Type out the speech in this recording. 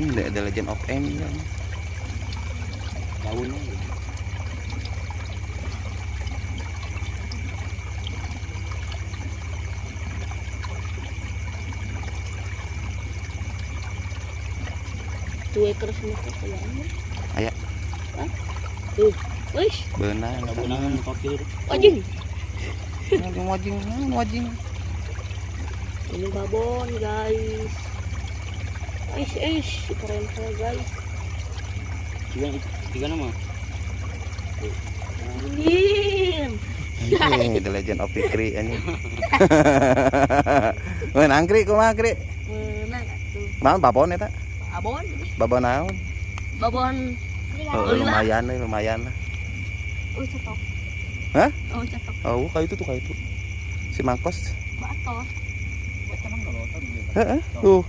Ini ada Legend of M ya. Daunnya. Dua ekor semua kayaknya. Ayak. Tuh, wih, Benar. Benangan kokil. wajing. Wajing. Ini babon guys. Keren sekali guys. Tiga nama. Anjing. Ini The Legend of Fikri ini. Mun angkrik kumaha kri? Menang tuh. Naon babon eta? Babon. Babon naon? Babon. Oh, lumayan lah. Oh, cetok. Hah? Oh, cetok. Oh, kayak itu tuh kayak itu. Si Mangkos. Batos. Buat teman kalau Heeh. Tuh.